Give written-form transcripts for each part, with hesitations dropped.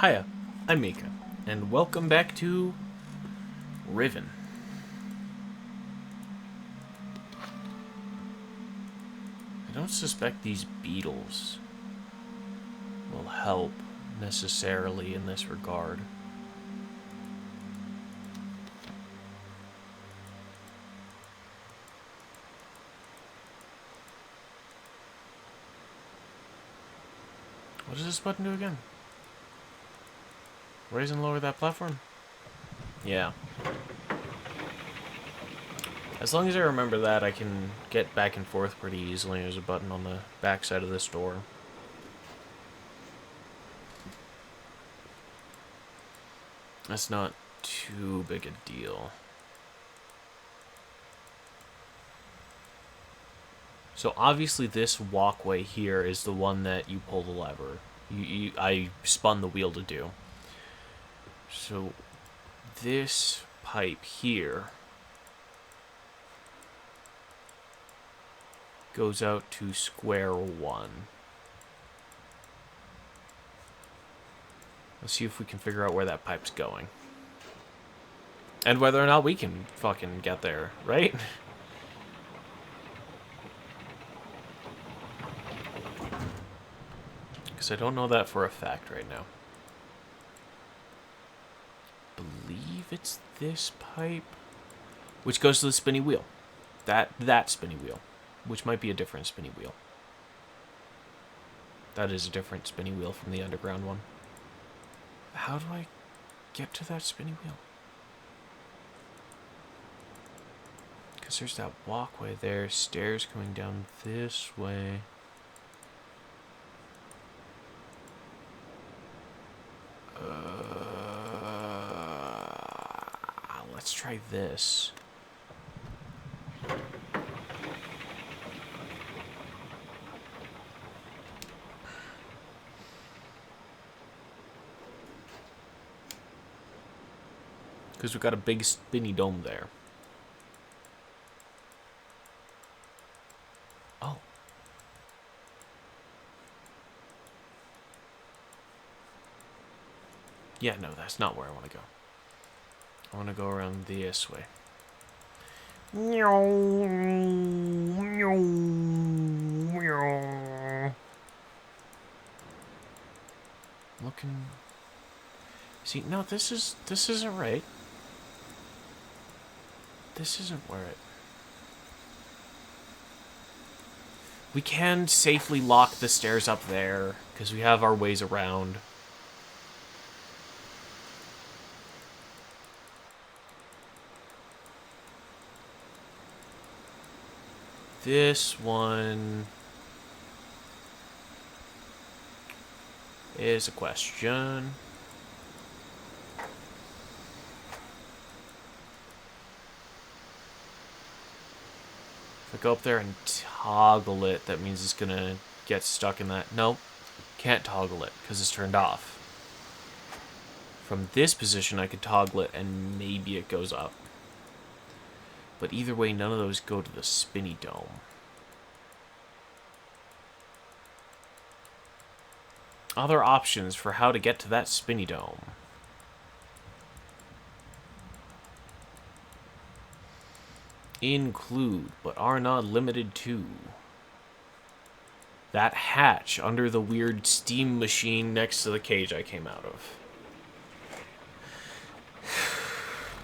Hiya, I'm Mika, and welcome back to Riven. I don't suspect these beetles will help necessarily in this regard. What does this button do again? Raise and lower that platform? Yeah. As long as I remember that, I can get back and forth pretty easily. There's a button on the back side of this door. That's not too big a deal. So obviously this walkway here is the one that you pull the lever. I spun the wheel to do. So this pipe here goes out to square one. Let's see if we can figure out where that pipe's going. And whether or not we can fucking get there, right? Because I don't know that for a fact right now. I believe it's this pipe, which goes to the spinny wheel. That spinny wheel, which might be a different spinny wheel. That is a different spinny wheel from the underground one. How do I get to that spinny wheel? Because there's that walkway there, stairs coming down this way. Let's try this. Because we've got a big spinny dome there. Oh. Yeah, no, that's not where I want to go. I want to go around this way. Looking. See, no, this isn't right. This isn't where it. We can safely lock the stairs up there because we have our ways around. This one is a question. If I go up there and toggle it, that means it's gonna get stuck in that. Nope, can't toggle it because it's turned off. From this position, I could toggle it and maybe it goes up. But either way, none of those go to the spinny dome. Other options for how to get to that spinny dome. Include, but are not limited to, that hatch under the weird steam machine next to the cage I came out of.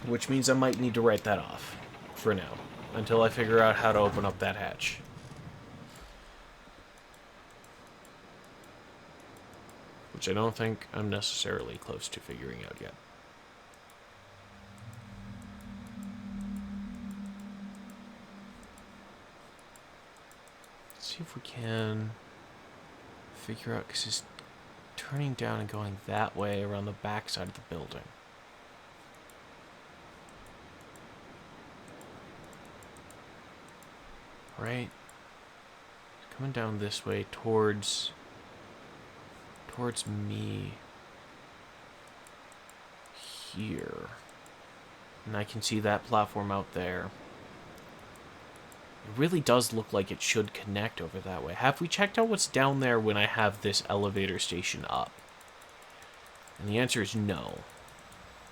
Which means I might need to write that off. For now, until I figure out how to open up that hatch. Which I don't think I'm necessarily close to figuring out yet. Let's see if we can figure out, because it's turning down and going that way around the back side of the building. Right? Coming down this way towards me here. And I can see that platform out there. It really does look like it should connect over that way. Have we checked out what's down there when I have this elevator station up? And the answer is no.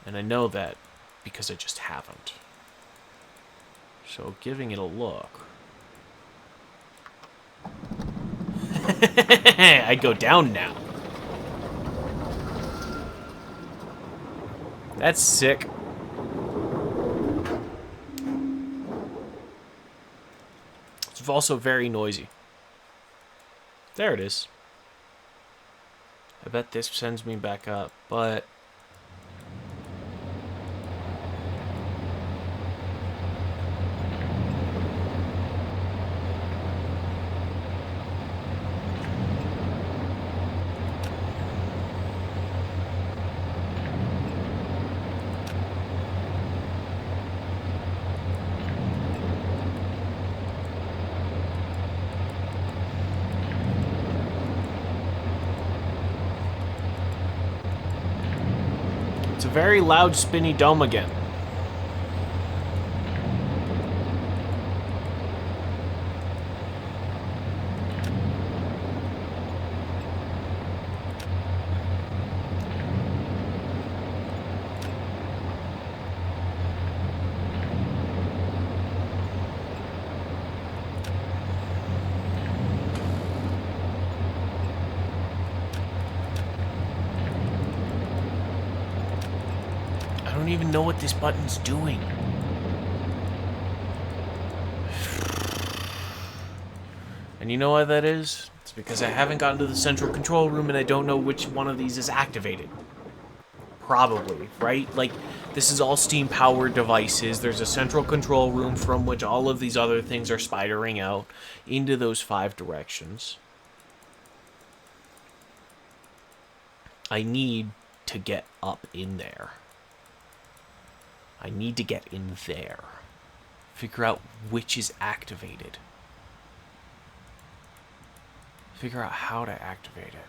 And I know that because I just haven't. So giving it a look. I go down now. That's sick. It's also very noisy. There it is. I bet this sends me back up, but... It's a very loud, spinny dome again. I don't even know what this button's doing. And you know why that is? It's because I haven't gotten to the central control room and I don't know which one of these is activated. Probably, right? Like, this is all steam-powered devices. There's a central control room from which all of these other things are spidering out into those 5 directions. I need to get up in there. I need to get in there. Figure out which is activated. Figure out how to activate it.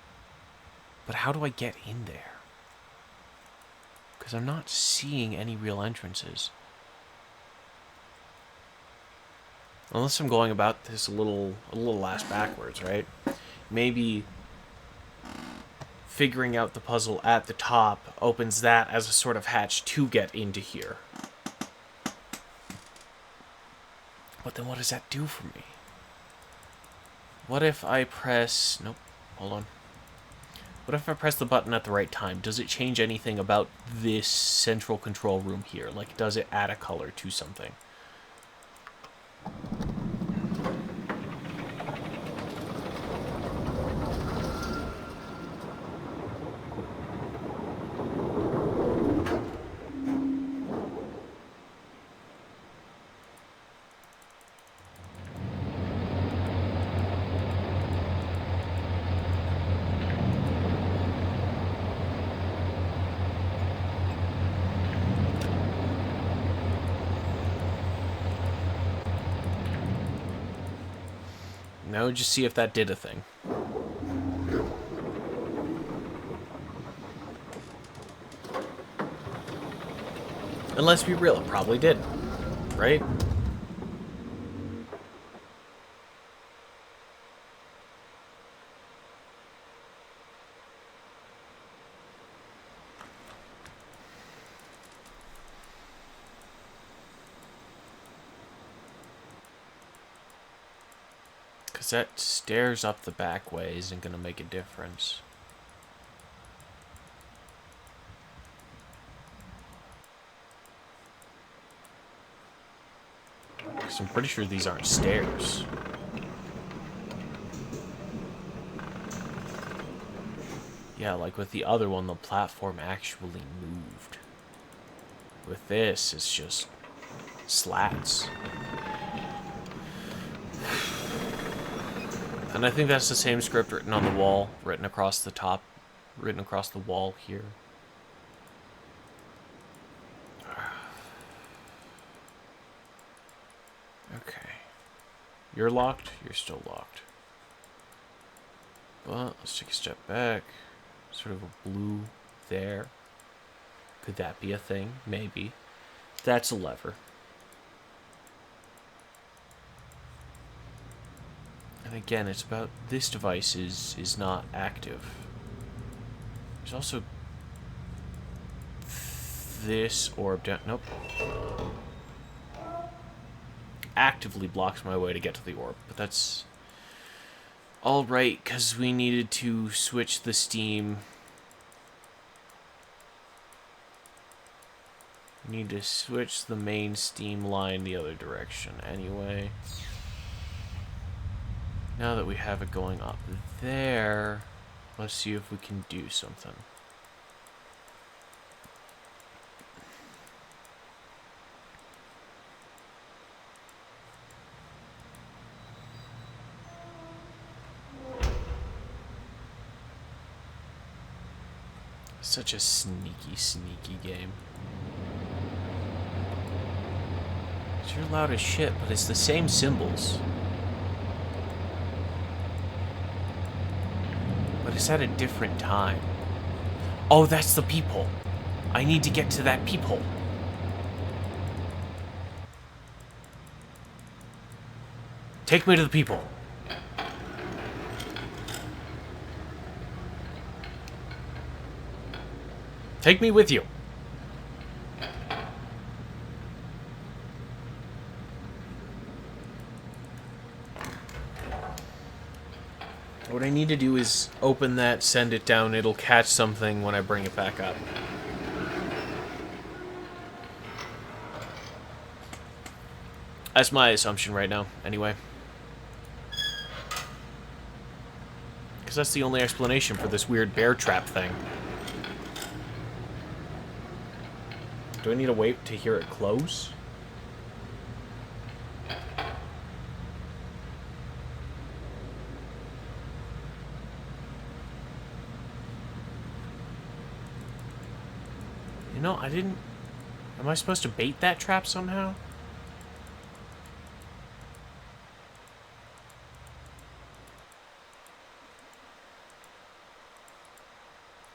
But how do I get in there? Because I'm not seeing any real entrances. Unless I'm going about this a little ass backwards, right? Maybe figuring out the puzzle at the top opens that as a sort of hatch to get into here. But then what does that do for me? What if I press... Nope, hold on. What if I press the button at the right time? Does it change anything about this central control room here? Like, does it add a color to something? Now just see if that did a thing. And let's be real, it probably did. Right? Because that stairs up the back way isn't going to make a difference. Because I'm pretty sure these aren't stairs. Yeah, like with the other one, the platform actually moved. With this, it's just slats. And I think that's the same script written on the wall, written across the top, written across the wall here. Okay. You're locked, you're still locked. But let's take a step back. Sort of a blue there. Could that be a thing? Maybe. That's a lever. And again, it's about this device is not active. There's also this orb down. Nope. Actively blocks my way to get to the orb, but that's all right, because we needed to switch the steam. We need to switch the main steam line the other direction anyway. Now that we have it going up there, let's see if we can do something. Such a sneaky, sneaky game. You're loud as shit, but it's the same symbols. But it's at a different time. Oh, that's the peephole. I need to get to that peephole. Take me to the peephole. Take me with you. What I need to do is open that, send it down. It'll catch something when I bring it back up. That's my assumption right now, anyway. Because that's the only explanation for this weird bear trap thing. Do I need to wait to hear it close? You know, I didn't... Am I supposed to bait that trap somehow?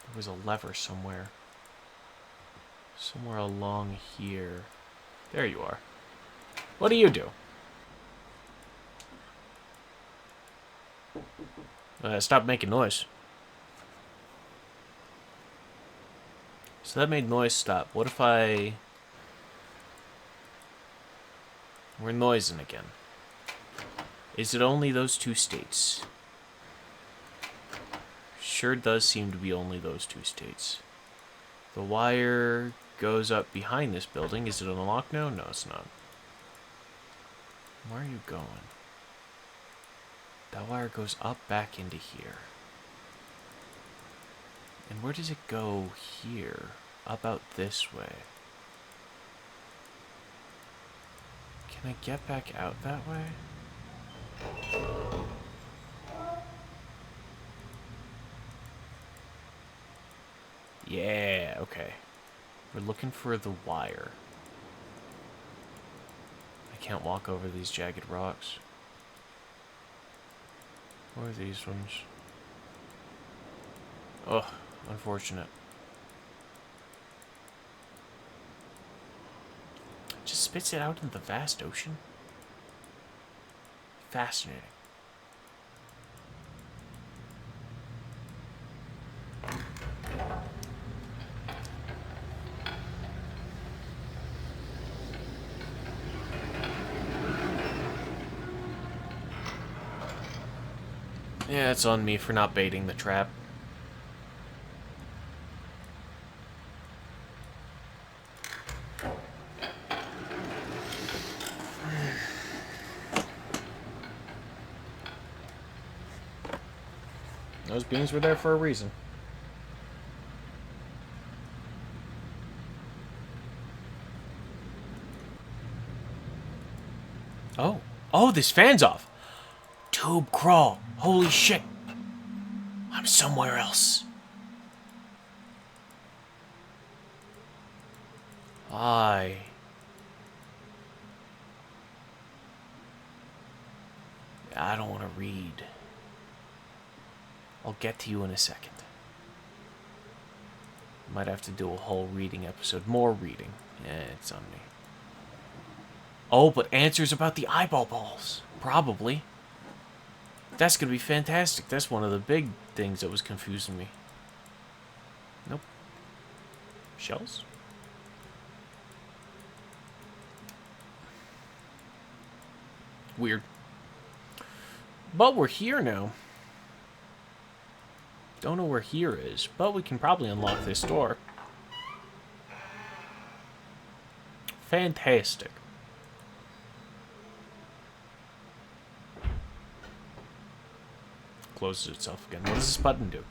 There was a lever somewhere. Somewhere along here. There you are. What do you do? Stop making noise. So that made noise stop. What if I... We're noising again. Is it only those two states? Sure does seem to be only those two states. The wire goes up behind this building. Is it unlocked now? No, it's not. Where are you going? That wire goes up back into here. And where does it go here? Up out this way. Can I get back out that way? Yeah, okay. We're looking for the wire. I can't walk over these jagged rocks. Or these ones. Ugh, unfortunate. Just spits it out into the vast ocean. Fascinating. Yeah, it's on me for not baiting the trap. Those beams were there for a reason. Oh. Oh, this fan's off. Tube crawl. Holy shit. I'm somewhere else. I don't want to read. I'll get to you in a second. Might have to do a whole reading episode. More reading. Yeah, it's on me. Oh, but answers about the eyeball balls. Probably. That's going to be fantastic. That's one of the big things that was confusing me. Nope. Shells? Weird. But we're here now. Don't know where here is, but we can probably unlock this door. Fantastic. Closes itself again. What does this button do?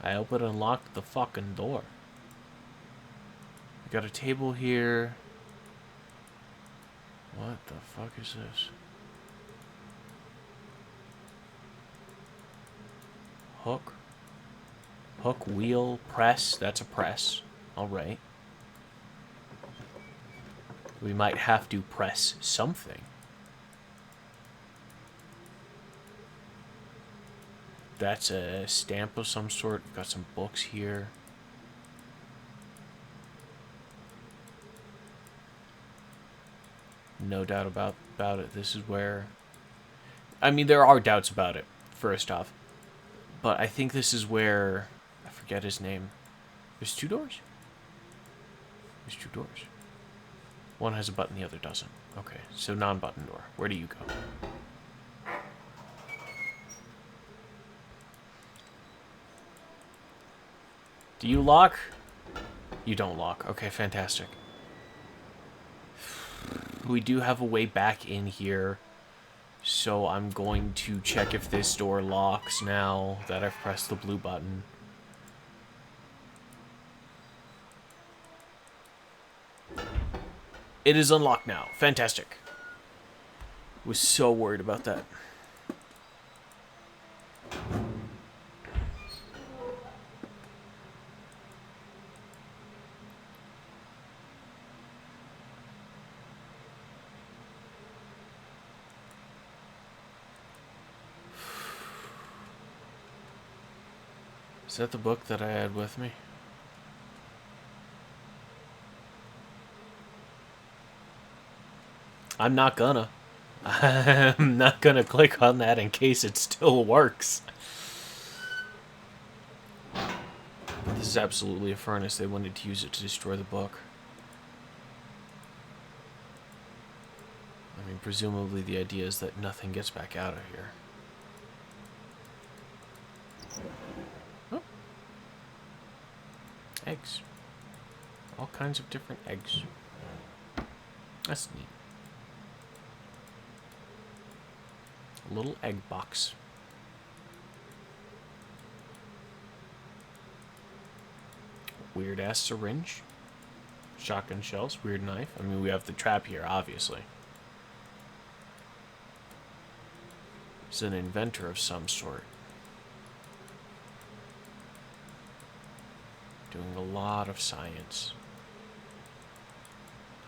I hope it unlocked the fucking door. We got a table here. What the fuck is this? Hook. Hook, wheel, press. That's a press. Alright. We might have to press something. That's a stamp of some sort. We've got some books here. No doubt about it. This is where... I mean, there are doubts about it, first off. But I think this is where... I forget his name. There's 2 doors? There's 2 doors. One has a button, the other doesn't. Okay, so non-button door. Where do you go? Do you lock? You don't lock. Okay, fantastic. We do have a way back in here. So I'm going to check if this door locks now that I've pressed the blue button. It is unlocked now. Fantastic. Was so worried about that. Is that the book that I had with me? I'm not gonna. I'm not gonna click on that in case it still works. This is absolutely a furnace. They wanted to use it to destroy the book. I mean, presumably the idea is that nothing gets back out of here. Oh. Eggs. All kinds of different eggs. That's neat. A little egg box. Weird ass syringe. Shotgun shells. Weird knife. I mean, we have the trap here, obviously. He's an inventor of some sort. Doing a lot of science.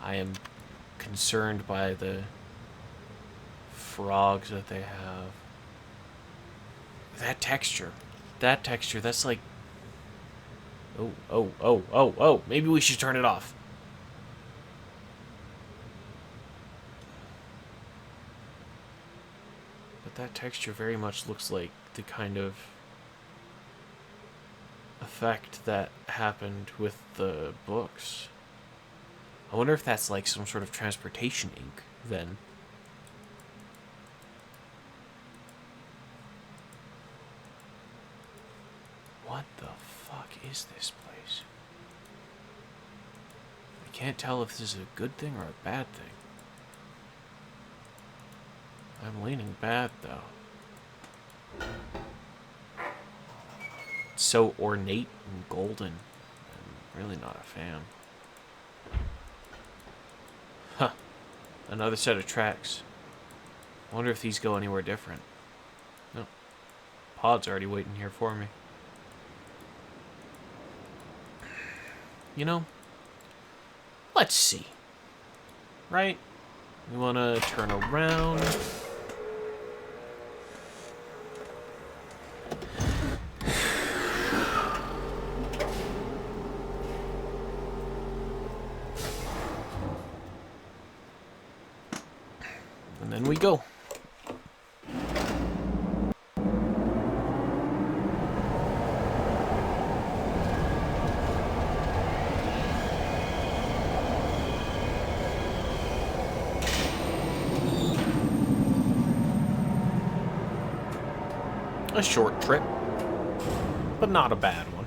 I am concerned by the frogs that they have. That texture, that's like... Oh. Maybe we should turn it off. But that texture very much looks like the kind of effect that happened with the books. I wonder if that's like some sort of transportation ink, then. What the fuck is this place? I can't tell if this is a good thing or a bad thing. I'm leaning bad, though. It's so ornate and golden. I'm really not a fan. Huh. Another set of tracks. I wonder if these go anywhere different. No. Pod's already waiting here for me. You know, let's see. Right? We want to turn around. And then we go. A short trip, but not a bad one.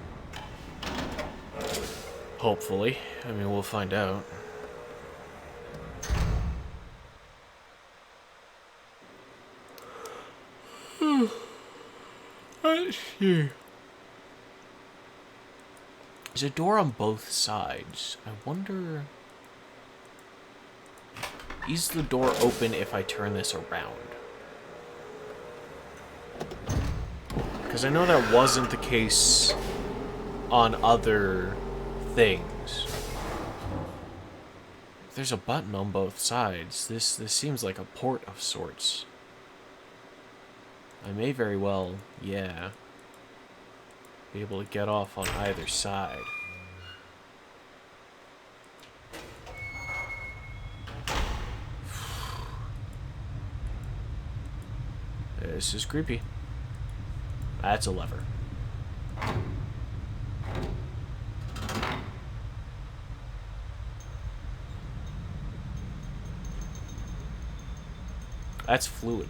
Hopefully. I mean, we'll find out. Let's see. There's a door on both sides. I wonder... Is the door open if I turn this around? Because I know that wasn't the case on other things. There's a button on both sides. This seems like a port of sorts. I may very well, yeah, be able to get off on either side. This is creepy. That's a lever. That's fluid.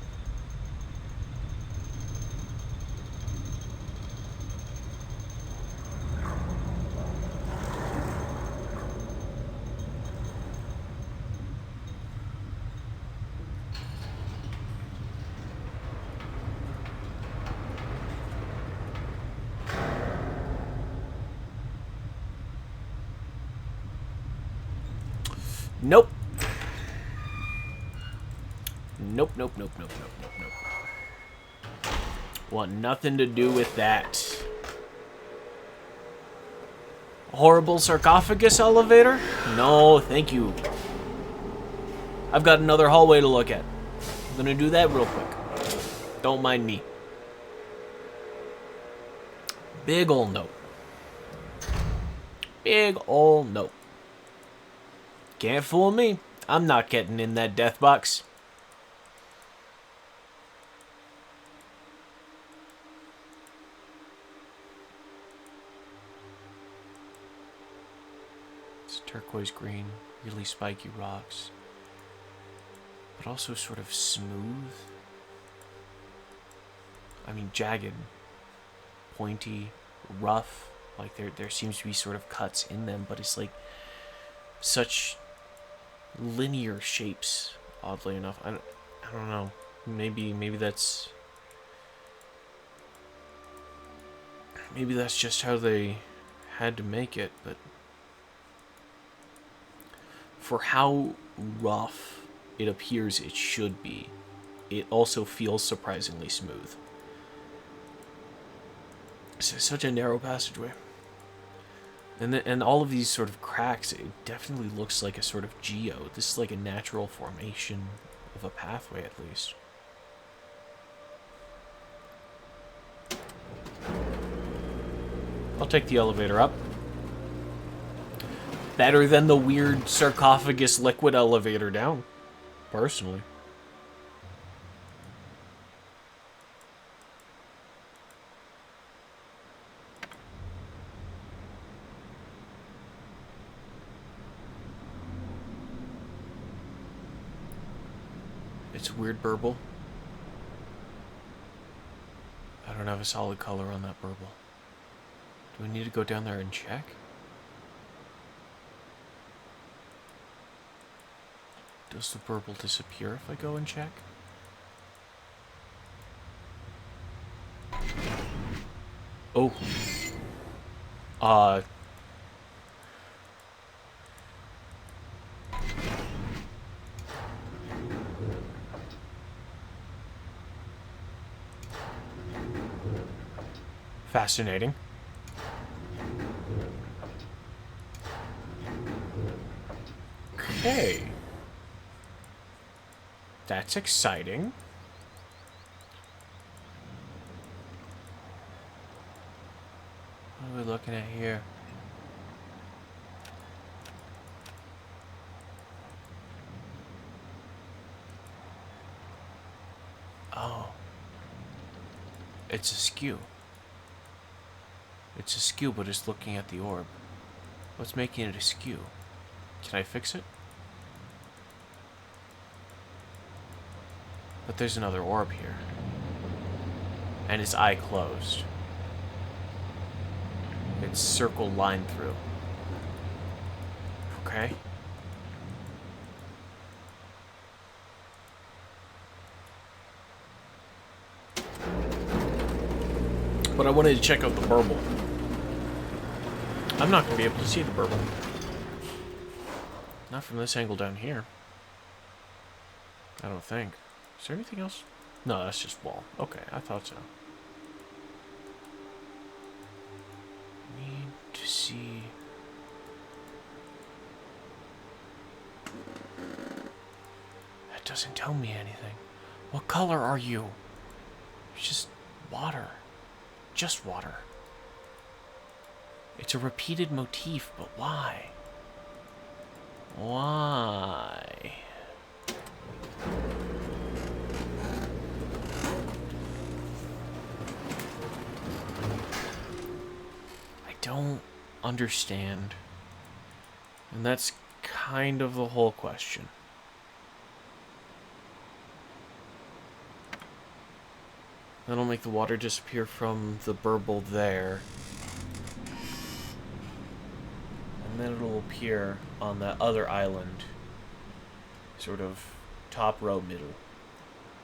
Nope. Nope, nope, nope, nope, nope, nope, nope. Want nothing to do with that. Horrible sarcophagus elevator? No, thank you. I've got another hallway to look at. I'm gonna do that real quick. Don't mind me. Big ol' nope. Big ol' nope. Can't fool me. I'm not getting in that death box. It's turquoise green, really spiky rocks, but also sort of smooth. I mean, jagged, pointy, rough. Like there seems to be sort of cuts in them, but it's like such linear shapes, oddly enough. I don't know. Maybe that's just how they had to make it, but for how rough it appears it should be, it also feels surprisingly smooth. It's such a narrow passageway. And all of these sort of cracks, it definitely looks like a sort of geo. This is like a natural formation of a pathway, at least. I'll take the elevator up. Better than the weird sarcophagus liquid elevator down, personally. It's weird burble. I don't have a solid color on that burble. Do we need to go down there and check? Does the burble disappear if I go and check? Oh. Fascinating. Okay. That's exciting. What are we looking at here? Oh. It's a skew. It's a skew, but it's looking at the orb. What's making it a skew? Can I fix it? But there's another orb here. and its eye closed. It's circle line through. Okay. But I wanted to check out the burble. I'm not going to be able to see the burble. Not from this angle down here. I don't think. Is there anything else? No, that's just wall. Okay, I thought so. Need to see... That doesn't tell me anything. What color are you? It's just water. Just water. It's a repeated motif, but why? Why? I don't understand. And that's kind of the whole question. That'll make the water disappear from the burble there. And then it'll appear on that other island. Sort of top row middle.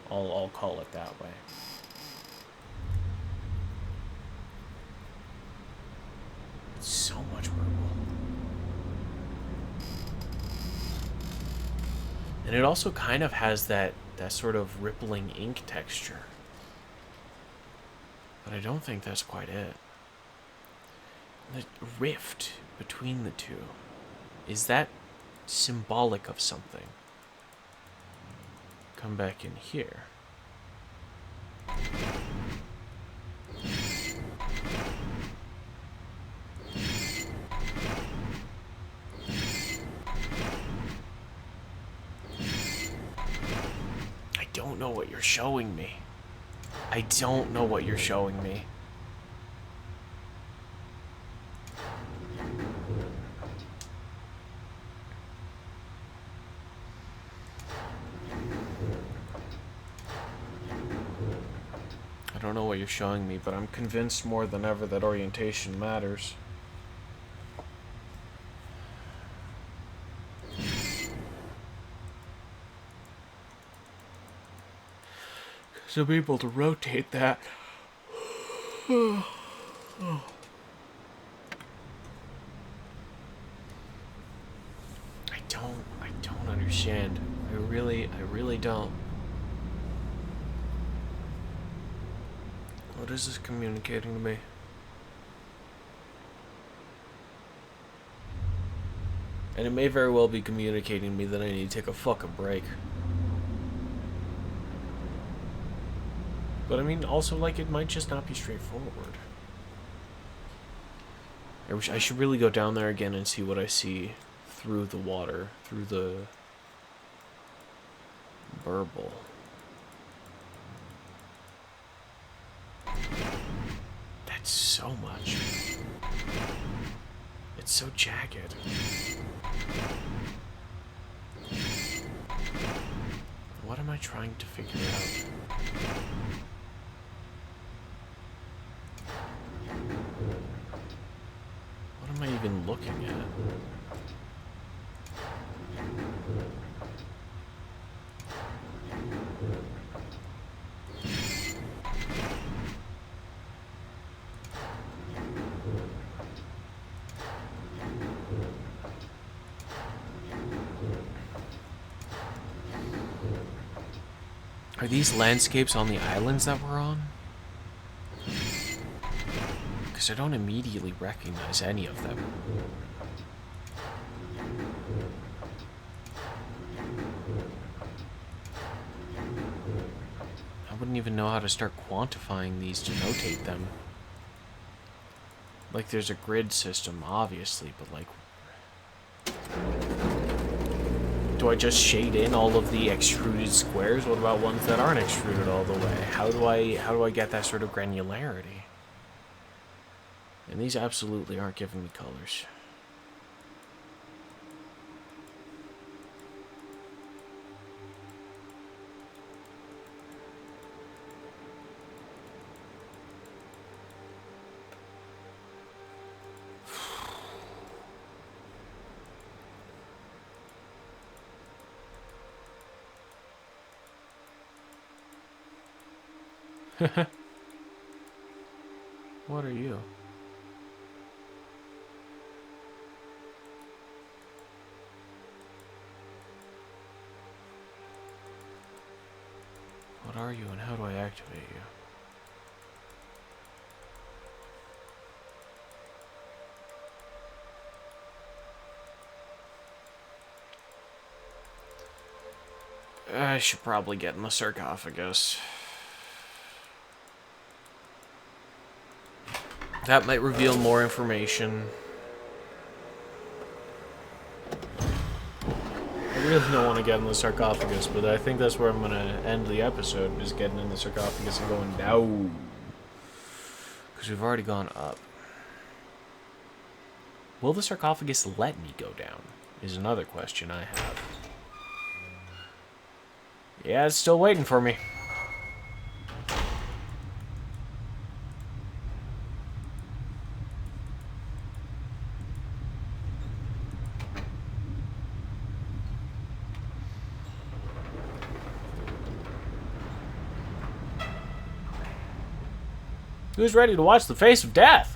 I'll call it that way. It's so much burble. And it also kind of has that sort of rippling ink texture. But I don't think that's quite it. The rift between the two. Is that symbolic of something? Come back in here. I don't know what you're showing me. I don't know what you're showing me. I don't know what you're showing me, but I'm convinced more than ever that orientation matters. To be able to rotate that. I don't understand. I really don't. What is this communicating to me? And it may very well be communicating to me that I need to take a fucking break. But I mean, also, like, it might just not be straightforward. I should really go down there again and see what I see through the water, through the burble. That's so much. It's so jagged. What am I trying to figure out? What am I even looking at? Are these landscapes on the islands that we're on? Because I don't immediately recognize any of them. I wouldn't even know how to start quantifying these to notate them. Like, there's a grid system, obviously, but like... Do I just shade in all of the extruded squares? What about ones that aren't extruded all the way? How do I get that sort of granularity? And these absolutely aren't giving me colors. What are you? What are you and how do I activate you? I should probably get in the sarcophagus. That might reveal more information. I really don't want to get in the sarcophagus, but I think that's where I'm going to end the episode, is getting in the sarcophagus and going down. Because we've already gone up. Will the sarcophagus let me go down? Is another question I have. Yeah, it's still waiting for me. Who's ready to watch the face of death?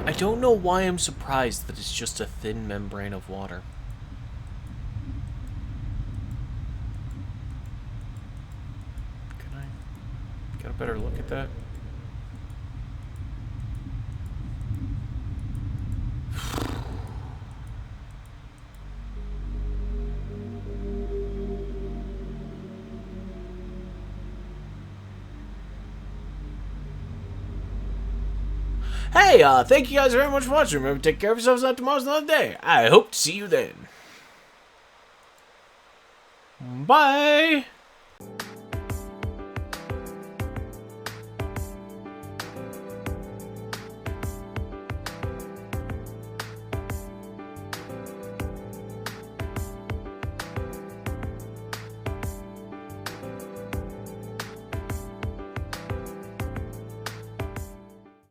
I don't know why I'm surprised that it's just a thin membrane of water. Can I get a better look at that? Hey, thank you guys very much for watching. Remember, take care of yourselves. Tomorrow's another day. I hope to see you then. Bye!